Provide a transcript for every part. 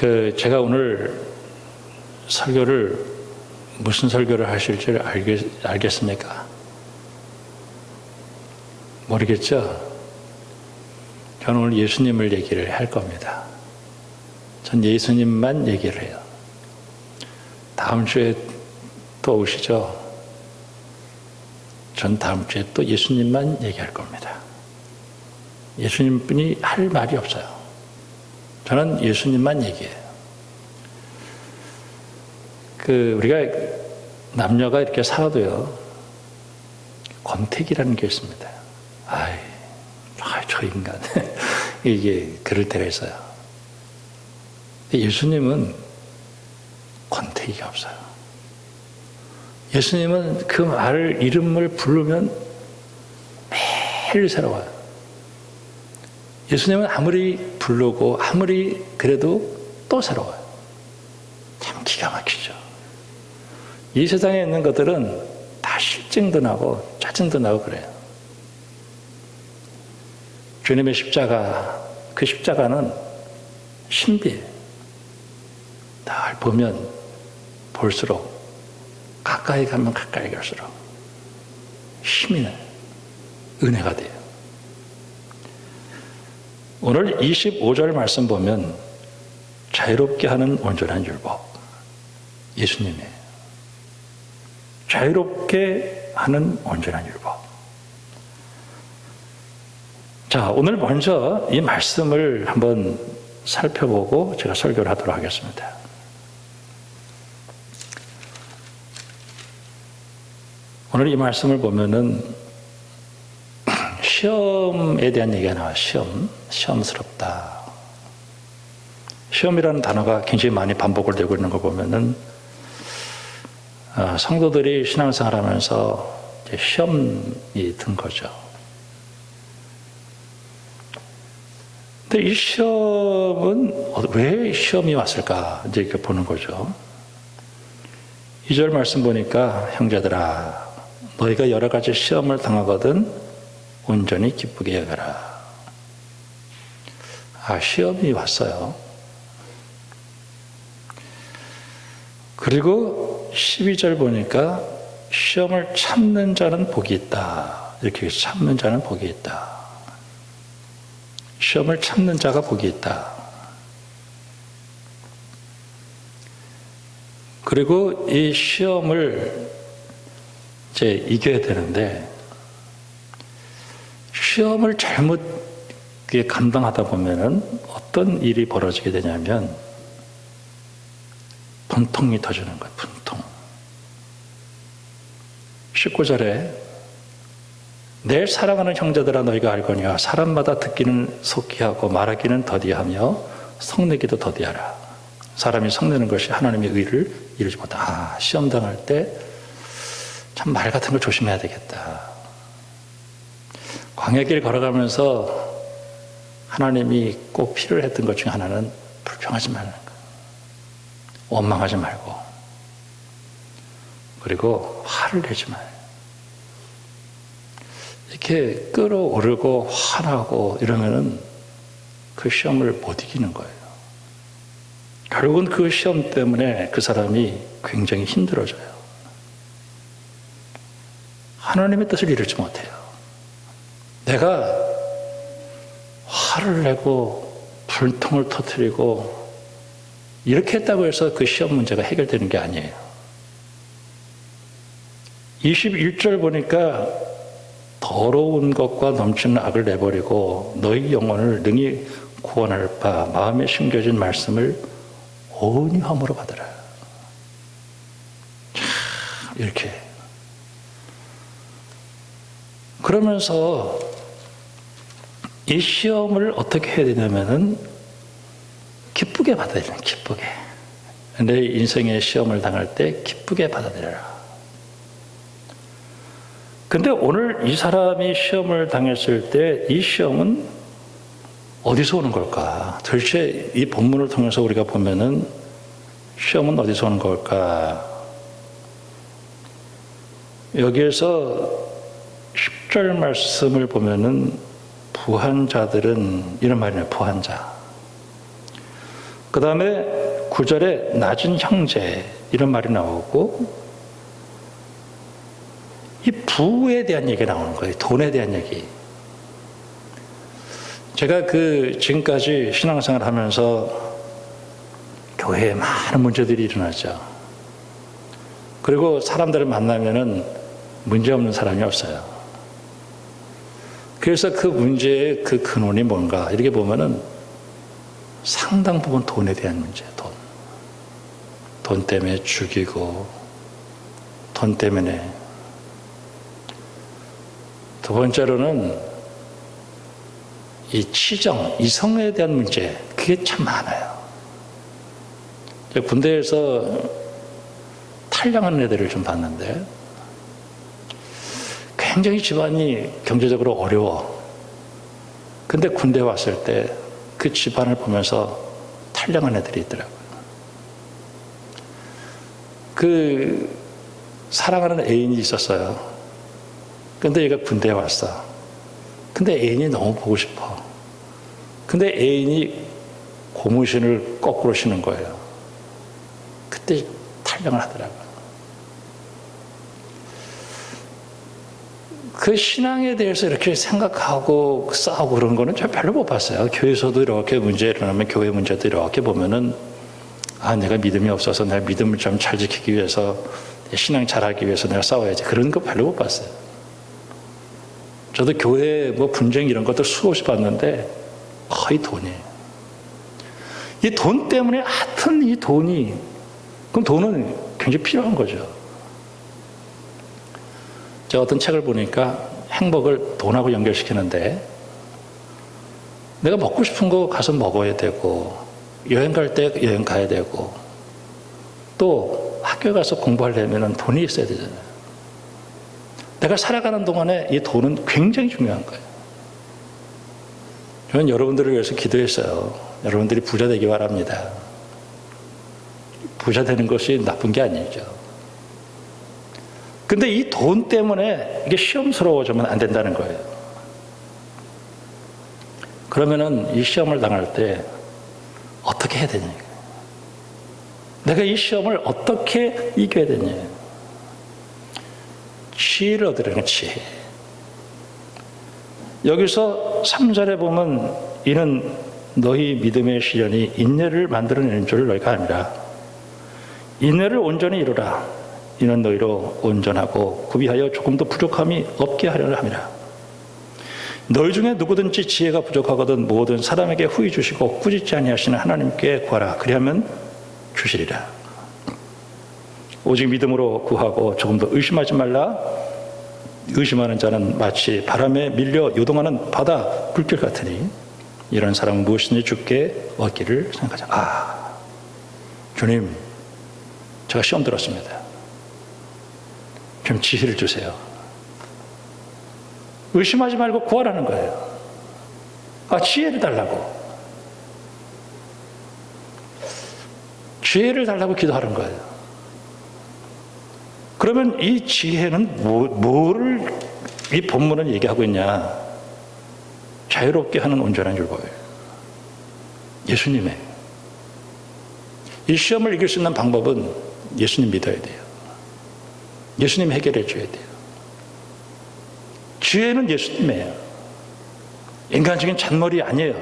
제가 오늘 설교를 무슨 설교를 하실 줄 알겠습니까? 모르겠죠? 저는 오늘 예수님을 얘기를 할 겁니다. 전 예수님만 얘기를 해요. 다음 주에 또 오시죠? 전 다음 주에 또 예수님만 얘기할 겁니다. 예수님뿐이 할 말이 없어요. 저는 예수님만 얘기해요. 우리가 남녀가 이렇게 살아도요, 권태기라는 게 있습니다. 저 인간. 이게 그럴 때가 있어요. 예수님은 권태기가 없어요. 예수님은 그 말을, 이름을 부르면 매일 새로워요. 예수님은 아무리 부르고 아무리 그래도 또 새로워요. 참 기가 막히죠. 이 세상에 있는 것들은 다 실증도 나고 짜증도 나고 그래요. 주님의 십자가, 그 십자가는 신비해요. 날 보면 볼수록, 가까이 가면 가까이 갈수록 힘이 나요. 은혜가 돼요. 오늘 25절 말씀 보면 자유롭게 하는 온전한 율법, 예수님이에요. 자유롭게 하는 온전한 율법. 자, 오늘 먼저 이 말씀을 한번 살펴보고 제가 설교를 하도록 하겠습니다. 오늘 이 말씀을 보면은 시험에 대한 얘기가 나와요. 시험스럽다. 시험이라는 단어가 굉장히 많이 반복을 되고 있는 거 보면은 성도들이 신앙생활 하면서 시험이 든 거죠. 근데 이 시험은 왜 시험이 왔을까? 이제 이렇게 보는 거죠. 2절 말씀 보니까 형제들아, 너희가 여러 가지 시험을 당하거든 온전히 기쁘게 여겨라. 시험이 왔어요. 그리고 12절 보니까 시험을 참는 자는 복이 있다. 이렇게 참는 자는 복이 있다. 시험을 참는 자가 복이 있다. 그리고 이 시험을 이제 이겨야 되는데, 시험을 잘못 감당하다 보면은 어떤 일이 벌어지게 되냐면 분통이 터지는 거예요. 분통. 19절에 내 사랑하는 형제들아 너희가 알거니와 사람마다 듣기는 속히 하고 말하기는 더디하며 성내기도 더디하라. 사람이 성내는 것이 하나님의 의를 이루지 못한다. 시험 당할 때 참 말 같은 걸 조심해야 되겠다. 광야길 걸어가면서 하나님이 꼭 필요로 했던 것 중에 하나는 불평하지 말라는 거, 원망하지 말고, 그리고 화를 내지 말고, 이렇게 끌어오르고 화나고 이러면은 그 시험을 못 이기는 거예요. 결국은 그 시험 때문에 그 사람이 굉장히 힘들어져요. 하나님의 뜻을 이루지 못해요. 내가 화를 내고 불통을 터뜨리고 이렇게 했다고 해서 그 시험 문제가 해결되는 게 아니에요. 21절 보니까 더러운 것과 넘치는 악을 내버리고 너희 영혼을 능히 구원할 바 마음에 심겨진 말씀을 온유히 함으로 받으라. 참 이렇게 그러면서 이 시험을 어떻게 해야 되냐면은 기쁘게 받아들여야 돼요. 기쁘게. 내 인생의 시험을 당할 때 기쁘게 받아들여라. 근데 오늘 이 사람이 시험을 당했을 때 이 시험은 어디서 오는 걸까? 도대체 이 본문을 통해서 우리가 보면은 시험은 어디서 오는 걸까? 여기에서 10절 말씀을 보면은 부한 자들은 이런 말이에요. 부한 자. 그 다음에 9절에 낮은 형제 이런 말이 나오고 이 부에 대한 얘기가 나오는 거예요. 돈에 대한 얘기. 제가 지금까지 신앙생활 하면서 교회에 많은 문제들이 일어나죠. 그리고 사람들을 만나면은 문제 없는 사람이 없어요. 그래서 그 문제의 그 근원이 뭔가 이렇게 보면은 상당 부분 돈에 대한 문제예요. 돈 때문에 죽이고 돈 때문에. 두 번째로는 이 치정, 이성에 대한 문제, 그게 참 많아요. 군대에서 탈영하는 애들을 좀 봤는데 굉장히 집안이 경제적으로 어려워. 근데 군대 왔을 때 그 집안을 보면서 탈영한 애들이 있더라고요. 사랑하는 애인이 있었어요. 근데 얘가 군대에 왔어. 근데 애인이 너무 보고 싶어. 근데 애인이 고무신을 거꾸로 신은 거예요. 그때 탈영을 하더라고요. 그 신앙에 대해서 이렇게 생각하고 싸우고 그런 거는 저 별로 못 봤어요. 교회에서도 이렇게 문제 일어나면 교회 문제도 이렇게 보면은 내가 믿음이 없어서 내가 믿음을 좀 잘 지키기 위해서 신앙 잘하기 위해서 내가 싸워야지. 그런 거 별로 못 봤어요. 저도 교회 분쟁 이런 것도 수없이 봤는데 거의 돈이에요. 이 돈 때문에 하여튼 이 돈이, 그럼 돈은 굉장히 필요한 거죠. 제가 어떤 책을 보니까 행복을 돈하고 연결시키는데 내가 먹고 싶은 거 가서 먹어야 되고 여행 갈 때 여행 가야 되고 또 학교에 가서 공부하려면 돈이 있어야 되잖아요. 내가 살아가는 동안에 이 돈은 굉장히 중요한 거예요. 저는 여러분들을 위해서 기도했어요. 여러분들이 부자 되기 바랍니다. 부자 되는 것이 나쁜 게 아니죠. 근데 이 돈 때문에 이게 시험스러워지면 안 된다는 거예요. 그러면은 이 시험을 당할 때 어떻게 해야 되냐. 내가 이 시험을 어떻게 이겨야 되냐. 지혜를 얻으려는 지혜. 여기서 3절에 보면 이는 너희 믿음의 시련이 인내를 만들어내는 줄 너희가 아니라 인내를 온전히 이루라. 이는 너희로 온전하고 구비하여 조금도 부족함이 없게 하려는 함이라. 너희 중에 누구든지 지혜가 부족하거든 모든 사람에게 후히 주시고 꾸짖지 아니하시는 하나님께 구하라. 그리하면 주시리라. 오직 믿음으로 구하고 조금도 의심하지 말라. 의심하는 자는 마치 바람에 밀려 요동하는 바다 불길 같으니 이런 사람은 무엇이든지 주께 얻기를 생각하자. 주님, 제가 시험 들었습니다. 좀 지혜를 주세요. 의심하지 말고 구하라는 거예요. 지혜를 달라고. 지혜를 달라고 기도하는 거예요. 그러면 이 지혜는 뭐를 이 본문은 얘기하고 있냐? 자유롭게 하는 온전한 율법이에요. 예수님의. 이 시험을 이길 수 있는 방법은 예수님 믿어야 돼요. 예수님 해결해 줘야 돼요. 지혜는 예수님이에요. 인간적인 잔머리 아니에요.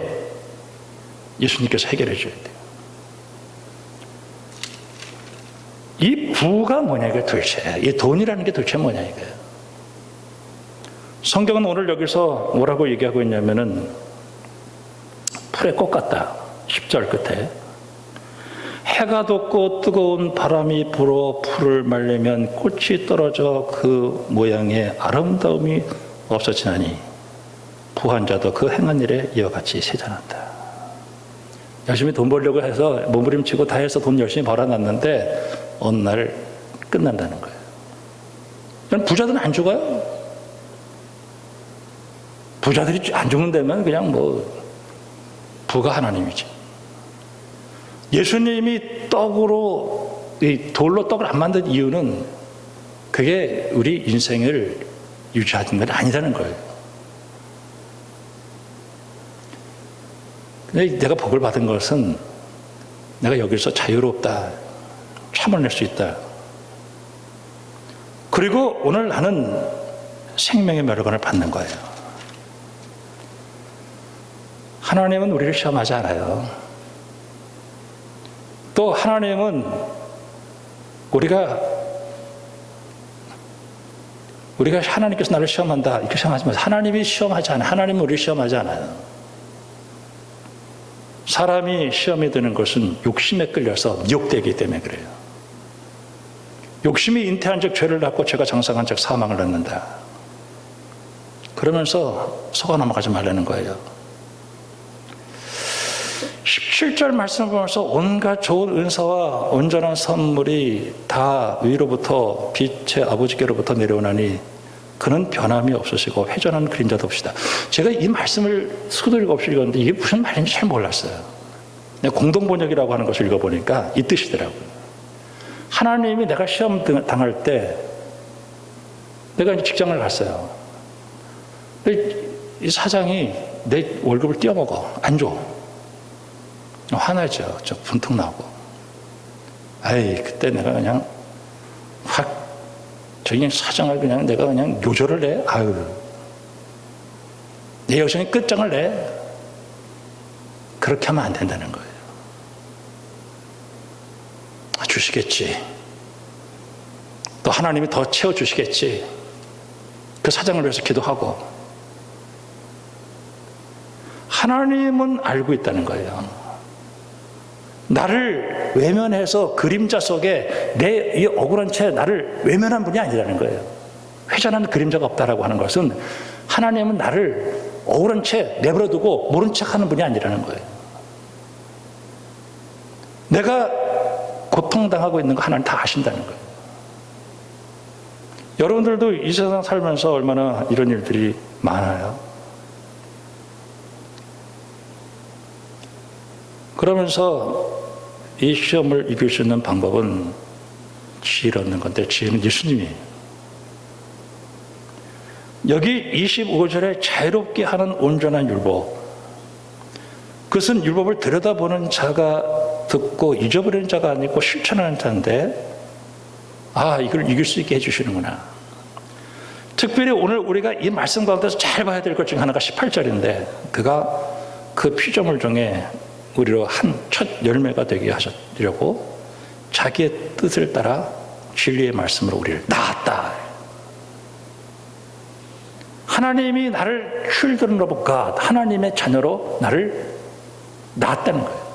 예수님께서 해결해 줘야 돼요. 이 부가 뭐냐 이게 도대체. 이 돈이라는 게 도대체 뭐냐 이거예요. 성경은 오늘 여기서 뭐라고 얘기하고 있냐면은 풀의 꽃 같다. 10절 끝에 해가 돋고 뜨거운 바람이 불어 풀을 말리면 꽃이 떨어져 그 모양의 아름다움이 없어지나니 부한 자도 그 행한 일에 이와 같이 세잔한다. 열심히 돈 벌려고 해서 몸부림치고 다 해서 돈 열심히 벌어놨는데 어느 날 끝난다는 거예요. 부자들은 안 죽어요. 부자들이 안 죽는다면 그냥 부가 하나님이지. 예수님이 돌로 떡을 안 만든 이유는 그게 우리 인생을 유지하는 건 아니라는 거예요. 근데 내가 복을 받은 것은 내가 여기서 자유롭다. 참아낼 수 있다. 그리고 오늘 나는 생명의 멸관을 받는 거예요. 하나님은 우리를 시험하지 않아요. 또 하나님은 우리가 하나님께서 나를 시험한다 이렇게 생각하지 마세요. 하나님이 시험하지 않아요. 하나님은 우리를 시험하지 않아요. 사람이 시험에 드는 것은 욕심에 끌려서 미혹되기 때문에 그래요. 욕심이 잉태한 즉 죄를 낳고 죄가 장성한 즉 사망을 낳는다. 그러면서 속아 넘어가지 말라는 거예요. 17절 말씀을 보면서 온갖 좋은 은사와 온전한 선물이 다 위로부터 빛의 아버지께로부터 내려오나니 그는 변함이 없으시고 회전하는 그림자도 없으시다. 제가 이 말씀을 수도 없이 읽었는데 이게 무슨 말인지 잘 몰랐어요. 공동번역이라고 하는 것을 읽어보니까 이 뜻이더라고요. 하나님이 내가 시험 당할 때 내가 이제 직장을 갔어요. 이 사장이 내 월급을 떼어먹어. 안 줘. 화나죠. 저 분통 나고. 그때 내가 그냥 확 저기 사장을 그냥 내가 그냥 요절을 내. 내 여성이 끝장을 내. 그렇게 하면 안 된다는 거예요. 주시겠지. 또 하나님이 더 채워주시겠지. 그 사장을 위해서 기도하고. 하나님은 알고 있다는 거예요. 나를 외면해서 그림자 속에 내 이 억울한 채 나를 외면한 분이 아니라는 거예요. 회전하는 그림자가 없다라고 하는 것은 하나님은 나를 억울한 채 내버려두고 모른 척하는 분이 아니라는 거예요. 내가 고통당하고 있는 거 하나님 다 아신다는 거예요. 여러분들도 이 세상 살면서 얼마나 이런 일들이 많아요. 그러면서 이 시험을 이길 수 있는 방법은 지혜를 얻는 건데 지혜는 예수님이에요. 여기 25절에 자유롭게 하는 온전한 율법, 그것은 율법을 들여다보는 자가 듣고 잊어버리는 자가 아니고 실천하는 자인데 이걸 이길 수 있게 해주시는구나. 특별히 오늘 우리가 이 말씀 가운데서 잘 봐야 될 것 중에 하나가 18절인데 그가 그 피조물 중에 우리로 한 첫 열매가 되게 하시려고 자기의 뜻을 따라 진리의 말씀으로 우리를 낳았다. 하나님이 나를 children of God, 하나님의 자녀로 나를 낳았다는 거예요.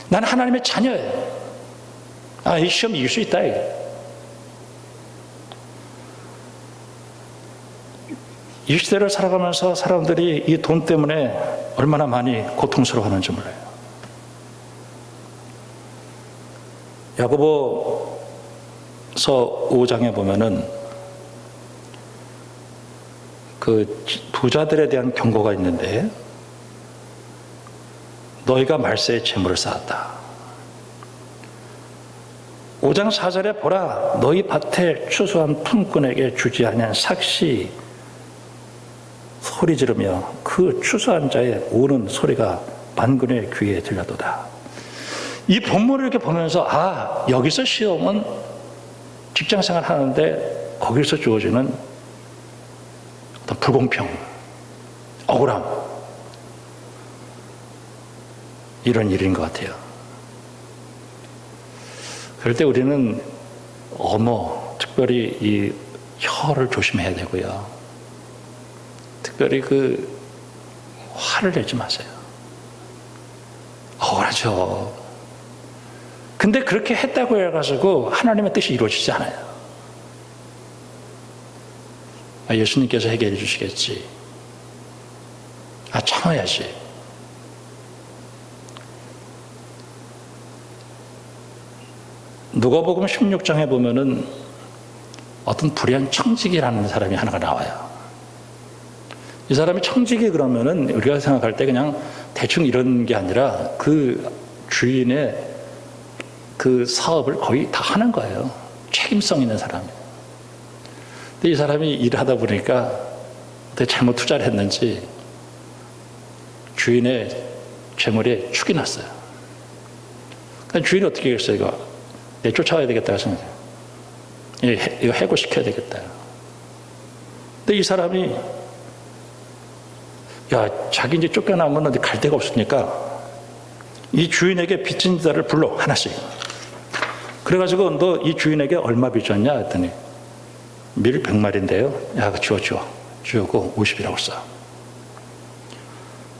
나는 하나님의 자녀예요. 이 시험 이길 수 있다. 이 시대를 살아가면서 사람들이 이 돈 때문에 얼마나 많이 고통스러워하는지 몰라요. 야고보서 5장에 보면은 그 부자들에 대한 경고가 있는데 너희가 말세에 재물을 쌓았다. 5장 4절에 보라 너희 밭에 추수한 품꾼에게 주지 아니한 삭시 소리 지르며 그 추수한 자의 우는 소리가 만군의 귀에 들려도다. 이 본문을 이렇게 보면서 여기서 시험은 직장생활 하는데 거기서 주어지는 어떤 불공평, 억울함 이런 일인 것 같아요. 그럴 때 우리는 특별히 이 혀를 조심해야 되고요. 특별히 화를 내지 마세요. 억울하죠. 근데 그렇게 했다고 해가지고 하나님의 뜻이 이루어지지 않아요. 예수님께서 해결해 주시겠지. 참아야지. 누가복음 16장에 보면은 어떤 불의한 청지기라는 사람이 하나가 나와요. 이 사람이 청지기 그러면은 우리가 생각할 때 그냥 대충 이런 게 아니라 그 주인의 그 사업을 거의 다 하는 거예요. 책임성 있는 사람이에요. 근데 이 사람이 일을 하다 보니까 어떻게 잘못 투자를 했는지 주인의 재물에 축이 났어요. 그러니까 주인이 어떻게 했어요? 이거 쫓아와야 되겠다 생각해요. 이거 해고시켜야 되겠다. 근데 이 사람이 자기 이제 쫓겨나면 어디 갈 데가 없으니까 이 주인에게 빚진 자를 불러 하나씩. 그래가지고 너 이 주인에게 얼마 빚졌냐 했더니 밀 100마리인데요. 야, 주고 50이라고 써.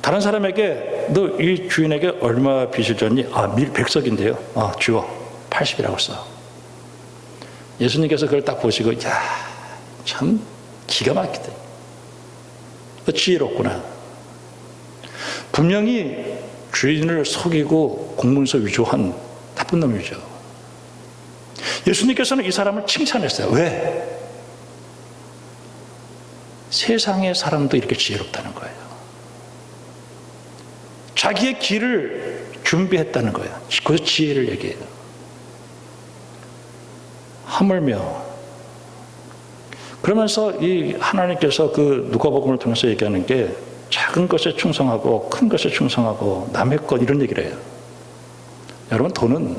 다른 사람에게 너 이 주인에게 얼마 빚을 졌니? 밀 100석인데요. 주어 80이라고 써. 예수님께서 그걸 딱 보시고 참 기가 막히다. 지혜롭구나. 분명히 주인을 속이고 공문서 위조한 나쁜 놈이죠. 예수님께서는 이 사람을 칭찬했어요. 왜? 세상의 사람도 이렇게 지혜롭다는 거예요. 자기의 길을 준비했다는 거예요. 그래서 지혜를 얘기해요. 하물며 그러면서 이 하나님께서 그 누가복음을 통해서 얘기하는 게 작은 것에 충성하고 큰 것에 충성하고 남의 것 이런 얘기를 해요. 여러분 돈은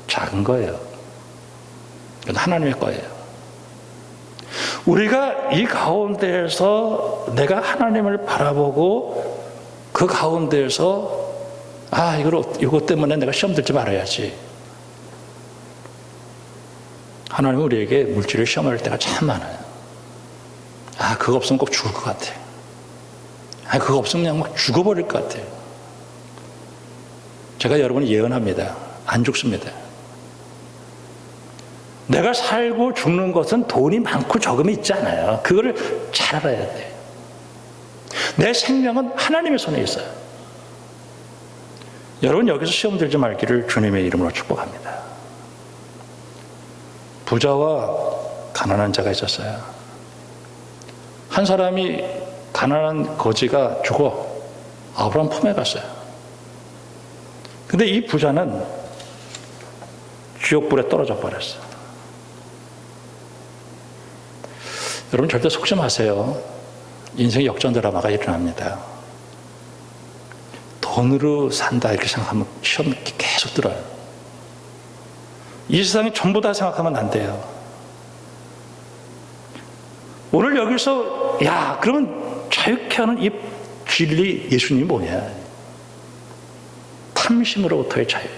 작은 거예요. 이건 하나님의 거예요. 우리가 이 가운데에서 내가 하나님을 바라보고 그 가운데에서 이것 때문에 내가 시험 들지 말아야지. 하나님은 우리에게 물질을 시험할 때가 참 많아요. 그거 없으면 꼭 죽을 것 같아. 그거 없으면 그냥 막 죽어버릴 것 같아요. 제가 여러분을 예언합니다. 안 죽습니다. 내가 살고 죽는 것은 돈이 많고 적음이 있지 않아요. 그거를 잘 알아야 돼요. 내 생명은 하나님의 손에 있어요. 여러분 여기서 시험 들지 말기를 주님의 이름으로 축복합니다. 부자와 가난한 자가 있었어요. 한 사람이 가난한 거지가 죽어 아브라함 품에 갔어요. 근데 이 부자는 지옥불에 떨어져 버렸어요. 여러분 절대 속지 마세요. 인생 역전 드라마가 일어납니다. 돈으로 산다 이렇게 생각하면 시험 계속 들어요. 이 세상이 전부 다 생각하면 안 돼요. 오늘 여기서 그러면 자유케 하는 이 진리 예수님이 뭐냐? 탐심으로부터의 자유.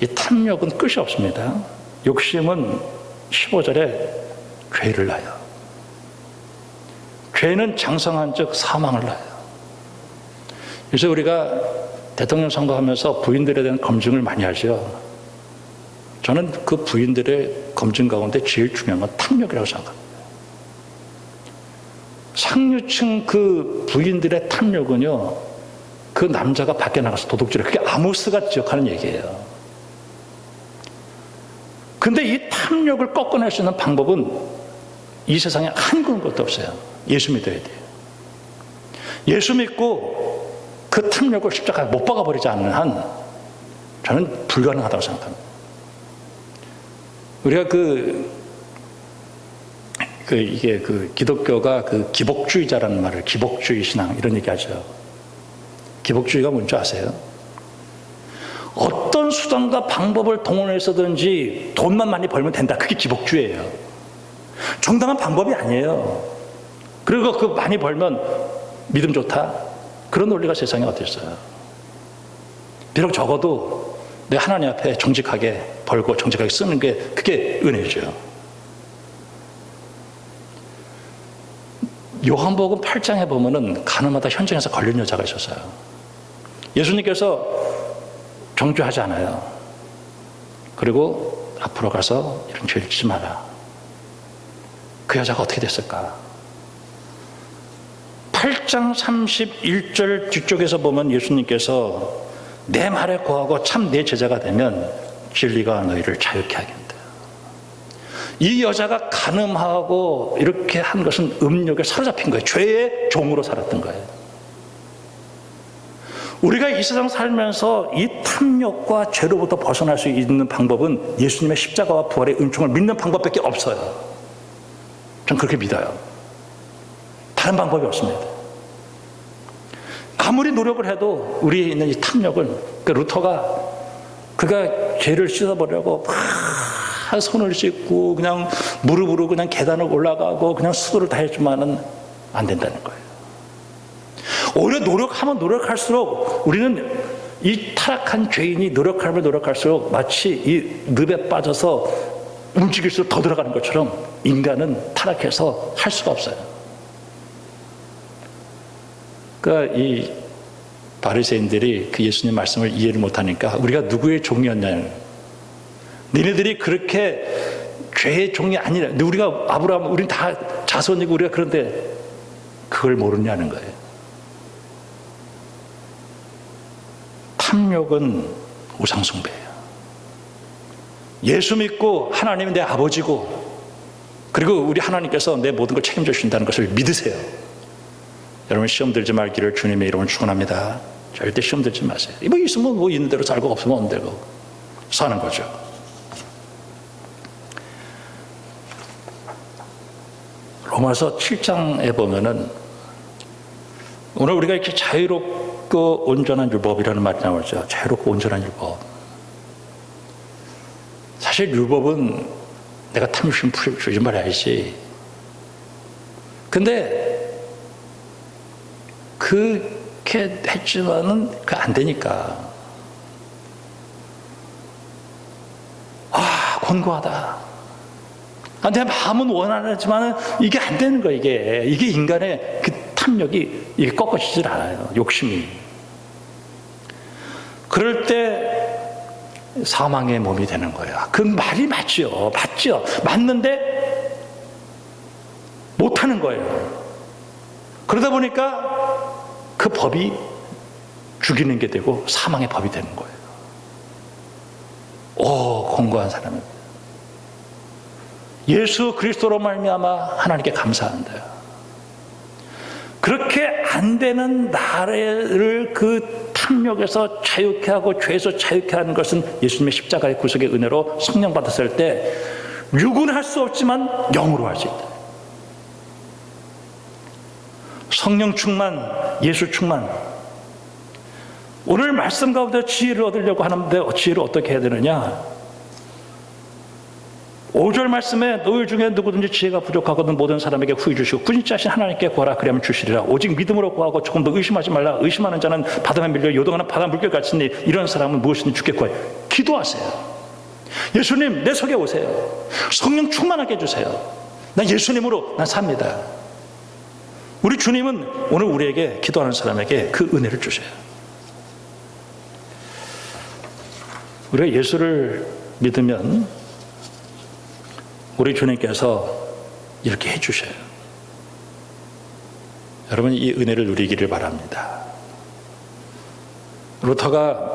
이 탐욕은 끝이 없습니다. 욕심은 15절에 죄를 낳아요. 죄는 장성한 즉 사망을 낳아요. 그래서 우리가 대통령 선거하면서 부인들에 대한 검증을 많이 하죠. 저는 그 부인들의 검증 가운데 제일 중요한 건 탐욕이라고 생각합니다. 상류층 그 부인들의 탐욕은요, 그 남자가 밖에 나가서 도둑질을, 그게 아모스가 지적하는 얘기예요. 근데 이 탐욕을 꺾어낼 수 있는 방법은 이 세상에 한 것도 없어요. 예수 믿어야 돼요. 예수 믿고 그 탐욕을 십자가에 못 박아버리지 않는 한 저는 불가능하다고 생각합니다. 우리가 이게 기독교가 기복주의자라는 말을 기복주의 신앙 이런 얘기 하죠. 기복주의가 뭔지 아세요? 어떤 수단과 방법을 동원해서든지 돈만 많이 벌면 된다. 그게 기복주의예요. 정당한 방법이 아니에요. 그리고 그 많이 벌면 믿음 좋다. 그런 논리가 세상에 어디 있어요? 비록 적어도 내 하나님 앞에 정직하게 벌고 정직하게 쓰는 게 그게 은혜죠. 요한복음 8장에 보면은 가늠하다 현장에서 걸린 여자가 있었어요. 예수님께서 정죄하지 않아요. 그리고 앞으로 가서 이런 죄를 짓지 마라. 그 여자가 어떻게 됐을까? 8장 31절 뒤쪽에서 보면 예수님께서 내 말에 거하고 참 내 제자가 되면 진리가 너희를 자유케 하겠다. 이 여자가 간음하고 이렇게 한 것은 음욕에 사로잡힌 거예요. 죄의 종으로 살았던 거예요. 우리가 이 세상 살면서 이 탐욕과 죄로부터 벗어날 수 있는 방법은 예수님의 십자가와 부활의 은총을 믿는 방법밖에 없어요. 전 그렇게 믿어요. 다른 방법이 없습니다. 아무리 노력을 해도 우리에 있는 이 탐욕은, 그 루터가 그가 죄를 씻어보려고 막 손을 씻고 그냥 무릎으로 그냥 계단을 올라가고 그냥 수도를 다했지만은 안 된다는 거예요. 오히려 노력하면 노력할수록 우리는 이 타락한 죄인이 노력하면 노력할수록 마치 이 늪에 빠져서 움직일수록 더 들어가는 것처럼 인간은 타락해서 할 수가 없어요. 그러니까 이 바리새인들이 그 예수님 말씀을 이해를 못하니까 우리가 누구의 종이었냐는, 니네들이 그렇게 죄의 종이 아니라, 우리가 아브라함, 우린 다 자손이고 우리가 그런데 그걸 모르냐는 거예요. 탐욕은 우상숭배예요. 예수 믿고 하나님이 내 아버지고, 그리고 우리 하나님께서 내 모든 걸 책임져 주신다는 것을 믿으세요. 여러분, 시험 들지 말기를 주님의 이름으로 축원합니다. 절대 시험 들지 마세요. 뭐 있으면 뭐 있는 대로 살고 없으면 없는 대로 사는 거죠. 로마서 7장에 보면은 오늘 우리가 이렇게 자유롭고 온전한 율법이라는 말이 나오죠. 자유롭고 온전한 율법. 사실 율법은 내가 탐심 풀지 말아야지. 근데 그렇게 했지만은 그 안 되니까. 권고하다. 내 마음은 원하지만은 이게 안 되는 거야, 이게 인간의 그 탐욕이 이게 꺾어지질 않아요. 욕심이. 그럴 때 사망의 몸이 되는 거야. 그 말이 맞죠. 맞는데 못하는 거예요. 그러다 보니까 그 법이 죽이는 게 되고 사망의 법이 되는 거예요. 공고한 사람은 예수 그리스도로 말미암아 하나님께 감사한다. 그렇게 안 되는 나를 그 탐욕에서 자유케 하고 죄에서 자유케 하는 것은 예수님의 십자가의 구속의 은혜로 성령 받았을 때 육은 할 수 없지만 영으로 할 수 있다. 성령 충만, 예수 충만. 오늘 말씀 가운데 지혜를 얻으려고 하는데 지혜를 어떻게 해야 되느냐? 5절 말씀에 너희 중에 누구든지 지혜가 부족하거든 모든 사람에게 후히 주시고 군인자신 하나님께 구하라 그리하면 주시리라. 오직 믿음으로 구하고 조금 더 의심하지 말라. 의심하는 자는 바다에 밀려 요동하는 바다 물결 같으니 이런 사람은 무엇이든지 주께 구하여. 기도하세요. 예수님 내 속에 오세요. 성령 충만하게 해주세요. 난 예수님으로 난 삽니다. 우리 주님은 오늘 우리에게 기도하는 사람에게 그 은혜를 주셔요. 우리가 예수를 믿으면 우리 주님께서 이렇게 해주셔요. 여러분, 이 은혜를 누리기를 바랍니다. 루터가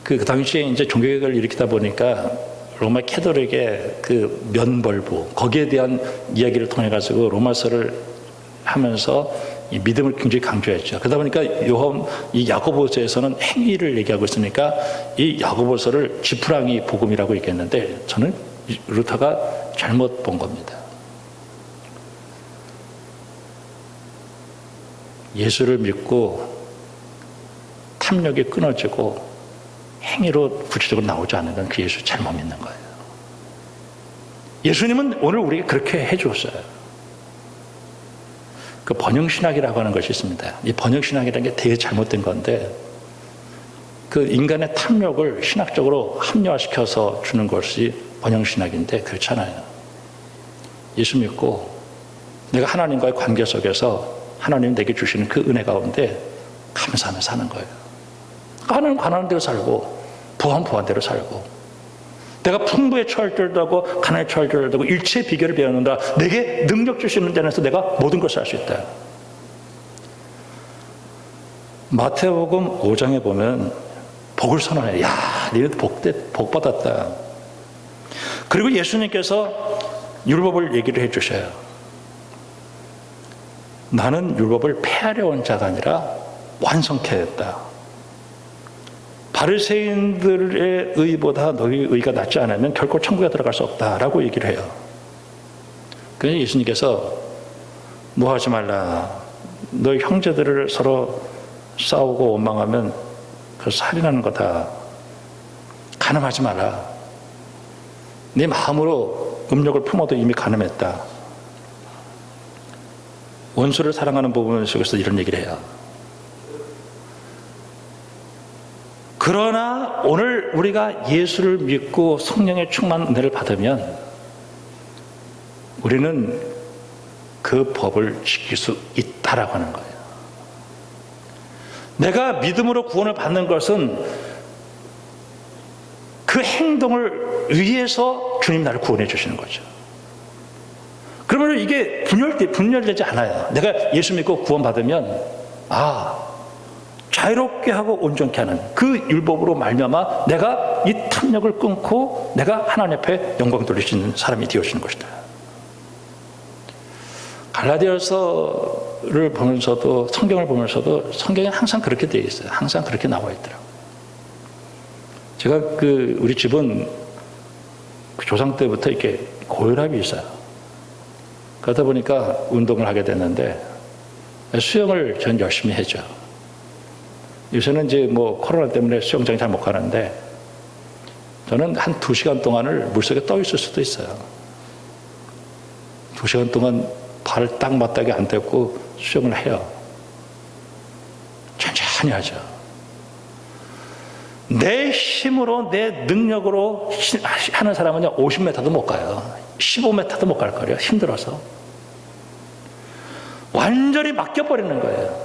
그 당시에 이제 종교개혁을 일으키다 보니까 로마 캐톨릭의 그 면벌부, 거기에 대한 이야기를 통해 가지고 로마서를 하면서 이 믿음을 굉장히 강조했죠. 그러다 보니까 이 야고보서에서는 행위를 얘기하고 있으니까 이 야고보서를 지푸라기 복음이라고 얘기했는데 저는 루터가 잘못 본 겁니다. 예수를 믿고 탐욕이 끊어지고 행위로 구체적으로 나오지 않는 건 그 예수 잘못 믿는 거예요. 예수님은 오늘 우리에게 그렇게 해주었어요. 그 번영신학이라고 하는 것이 있습니다. 이 번영신학이라는 게 되게 잘못된 건데 그 인간의 탐욕을 신학적으로 합리화시켜서 주는 것이 번영신학인데 그렇잖아요. 예수 믿고 내가 하나님과의 관계 속에서 하나님 내게 주시는 그 은혜 가운데 감사하며 사는 거예요. 가난은 가난한 대로 살고 부한 부한 대로 살고 내가 풍부에 처할 줄도 하고 가난에 처할 줄도 하고 일체의 비결을 배우는다. 내게 능력 주시는 데에서 내가 모든 것을 할 수 있다. 마태복음 5장에 보면 복을 선언해요. 야, 너희들 복 받았다. 그리고 예수님께서 율법을 얘기를 해주셔요. 나는 율법을 폐하려 온 자가 아니라 완성케 했다. 바리새인들의 의보다 너희 의가 낫지 않으면 결코 천국에 들어갈 수 없다라고 얘기를 해요. 그래서 예수님께서 뭐 하지 말라. 너희 형제들을 서로 싸우고 원망하면 그 살인하는 거다. 간음하지 마라. 네 마음으로 음욕을 품어도 이미 간음했다. 원수를 사랑하는 부분 속에서 이런 얘기를 해요. 그러나 오늘 우리가 예수를 믿고 성령의 충만 은혜를 받으면 우리는 그 법을 지킬 수 있다라고 하는 거예요. 내가 믿음으로 구원을 받는 것은 그 행동을 위해서 주님 나를 구원해 주시는 거죠. 그러면 이게 분열되지 않아요. 내가 예수 믿고 구원받으면 자유롭게 하고 온전케 하는 그 율법으로 말미암아 내가 이 탐욕을 끊고 내가 하나님 앞에 영광 돌릴 수 있는 사람이 되어지는 것이다. 갈라디아서를 보면서도 성경을 보면서도 성경에 항상 그렇게 되어 있어요. 항상 그렇게 나와 있더라고요. 제가 우리 집은 조상 때부터 이렇게 고혈압이 있어요. 그러다 보니까 운동을 하게 됐는데 수영을 전 열심히 했죠. 요새는 이제 코로나 때문에 수영장 잘 못 가는데 저는 한 2시간 동안을 물속에 떠 있을 수도 있어요. 2시간 동안 발을 딱 맞닥에 안 떼고 수영을 해요. 천천히 하죠. 내 힘으로 내 능력으로 하는 사람은 50m도 못 가요. 15m도 못 갈 거예요. 힘들어서. 완전히 맡겨버리는 거예요.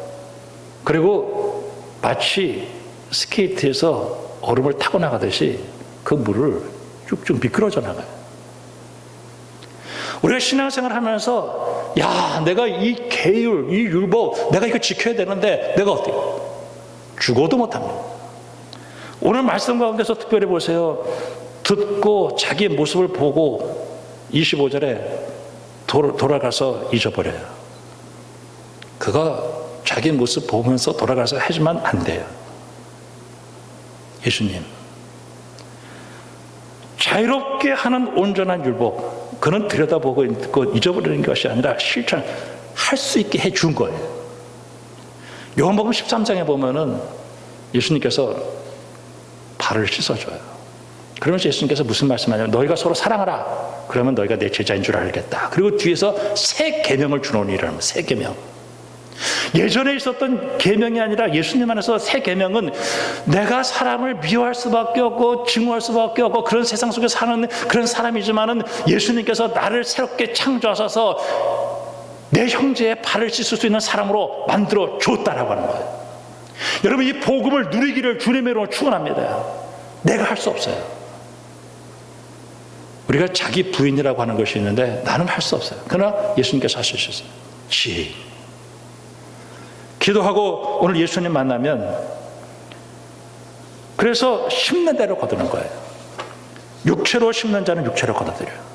그리고 마치 스케이트에서 얼음을 타고 나가듯이 그 물을 쭉쭉 미끄러져 나가요. 우리가 신앙생활 하면서 내가 이 계율, 이 율법 내가 이거 지켜야 되는데 내가 어떻게 죽어도 못합니다. 오늘 말씀 가운데서 특별히 보세요. 듣고 자기의 모습을 보고 25절에 돌아가서 잊어버려요. 그거 자기 모습 보면서 돌아가서 하지만 안 돼요. 예수님 자유롭게 하는 온전한 율법, 그는 들여다보고 잊어버리는 것이 아니라 실천할 수 있게 해준 거예요. 요한복음 13장에 보면은 예수님께서 발을 씻어줘요. 그러면서 예수님께서 무슨 말씀하냐면 너희가 서로 사랑하라. 그러면 너희가 내 제자인 줄 알겠다. 그리고 뒤에서 새 계명을 주노니라는 새 계명. 예전에 있었던 계명이 아니라 예수님 안에서 새 계명은 내가 사람을 미워할 수밖에 없고 증오할 수밖에 없고 그런 세상 속에 사는 그런 사람이지만은 예수님께서 나를 새롭게 창조하셔서 내 형제의 발을 씻을 수 있는 사람으로 만들어 줬다라고 하는 거예요. 여러분 이 복음을 누리기를 주님의 이름으로 축원합니다. 내가 할 수 없어요. 우리가 자기 부인이라고 하는 것이 있는데 나는 할 수 없어요. 그러나 예수님께서 하실 수 있어요. 기도하고 오늘 예수님 만나면 그래서 심는 대로 거두는 거예요. 육체로 심는 자는 육체로 거둬들여요.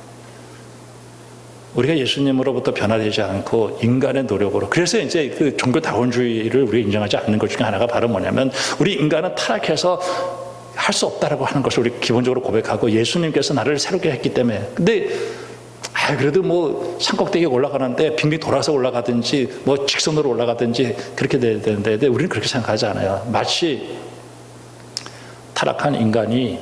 우리가 예수님으로부터 변화되지 않고 인간의 노력으로, 그래서 이제 그 종교다원주의를 우리가 인정하지 않는 것 중에 하나가 바로 뭐냐면 우리 인간은 타락해서 할 수 없다라고 하는 것을 우리 기본적으로 고백하고 예수님께서 나를 새롭게 했기 때문에. 근데 그래도 산꼭대기에 올라가는데 빙빙 돌아서 올라가든지 직선으로 올라가든지 그렇게 돼야 되는데 우리는 그렇게 생각하지 않아요. 마치 타락한 인간이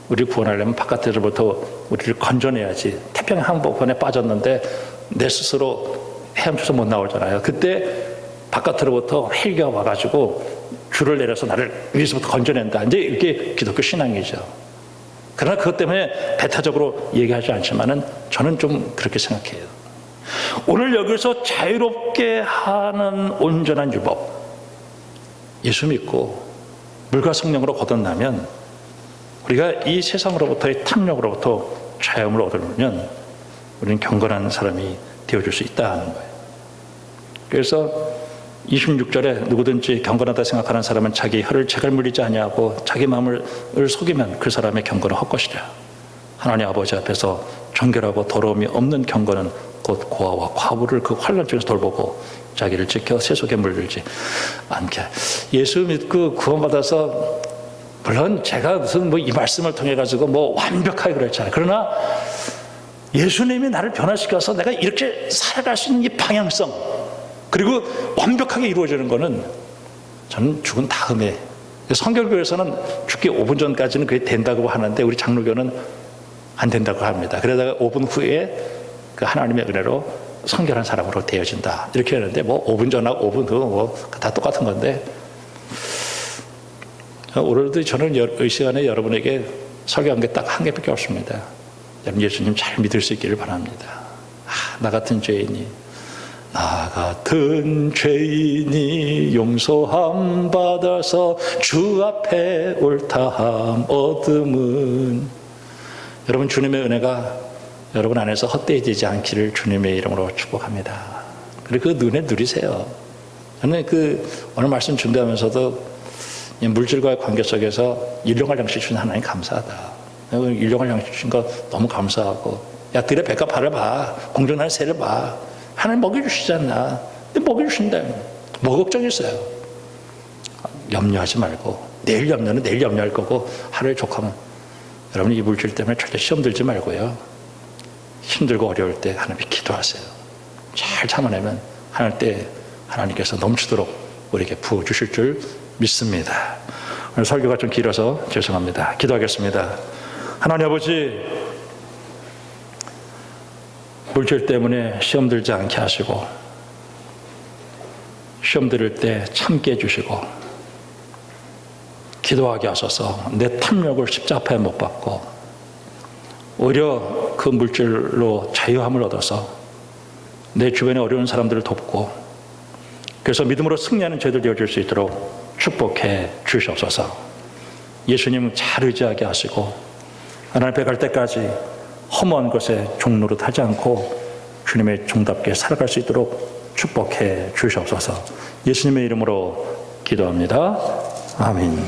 우리를 구원하려면 바깥으로부터 우리를 건져내야지. 태평양 한복판에 빠졌는데 내 스스로 헤엄쳐서 못 나오잖아요. 그때 바깥으로부터 헬기가 와가지고 줄을 내려서 나를 위에서부터 건져낸다. 이제 이게 기독교 신앙이죠. 그러나 그것 때문에 배타적으로 얘기하지 않지만은 저는 좀 그렇게 생각해요. 오늘 여기서 자유롭게 하는 온전한 율법, 예수 믿고 물과 성령으로 거듭나면 우리가 이 세상으로부터의 탐욕으로부터 자유함을 얻으려면 우리는 경건한 사람이 되어줄 수 있다는 거예요. 그래서 26절에 누구든지 경건하다 생각하는 사람은 자기 혀를 재갈 물리지 아니하고 자기 마음을 속이면 그 사람의 경건은 헛것이라. 하나님 아버지 앞에서 정결하고 더러움이 없는 경건은 곧 고아와 과부를 그 환난 중에서 돌보고 자기를 지켜 세속에 물들지 않게. 예수 믿고 구원받아서 물론 제가 무슨 이 말씀을 통해 가지고 완벽하게 그랬잖아요. 그러나 예수님이 나를 변화시켜서 내가 이렇게 살아갈 수 있는 이 방향성, 그리고 완벽하게 이루어지는 것은 저는 죽은 다음에, 성결교에서는 죽기 5분 전까지는 그게 된다고 하는데 우리 장로교는 안 된다고 합니다. 그러다가 5분 후에 그 하나님의 은혜로 성결한 사람으로 되어진다 이렇게 하는데, 뭐 5분 전하고 5분 후 뭐 다 똑같은 건데, 오늘도 저는 이 시간에 여러분에게 설교한 게 딱 한 개밖에 없습니다. 여러분 예수님 잘 믿을 수 있기를 바랍니다. 나 같은 죄인이 용서함 받아서 주 앞에 옳다함 얻음은, 여러분 주님의 은혜가 여러분 안에서 헛되이 되지 않기를 주님의 이름으로 축복합니다. 그리고 그 은혜 누리세요. 저는 오늘 말씀 준비하면서도 물질과의 관계 속에서 일용할 양식 주신 하나님 감사하다. 일용할 양식 주신 거 너무 감사하고, 야 들의 배가 팔을 봐, 공정나는 새를 봐, 하나님 먹여주시지 않나. 근데 먹여주신다. 뭐 걱정 있어요. 염려하지 말고, 내일 염려는 내일 염려할 거고, 하루에 족하면 여러분이 이 물질 때문에 절대 시험 들지 말고요, 힘들고 어려울 때 하나님께 기도하세요. 잘 참아내면 하나님 때 하나님께서 넘치도록 우리에게 부어주실 줄 믿습니다. 오늘 설교가 좀 길어서 죄송합니다. 기도하겠습니다. 하나님 아버지, 물질 때문에 시험 들지 않게 하시고, 시험 들을 때 참게 해주시고, 기도하게 하소서. 내 탐욕을 십자가에 못 박고 오히려 그 물질로 자유함을 얻어서 내 주변에 어려운 사람들을 돕고, 그래서 믿음으로 승리하는 저희들 되어줄 수 있도록 축복해 주시옵소서. 예수님 잘 의지하게 하시고, 하나님 앞에 갈 때까지 허무한 것에 종노릇 하지 않고 주님의 종답게 살아갈 수 있도록 축복해 주시옵소서. 예수님의 이름으로 기도합니다. 아멘.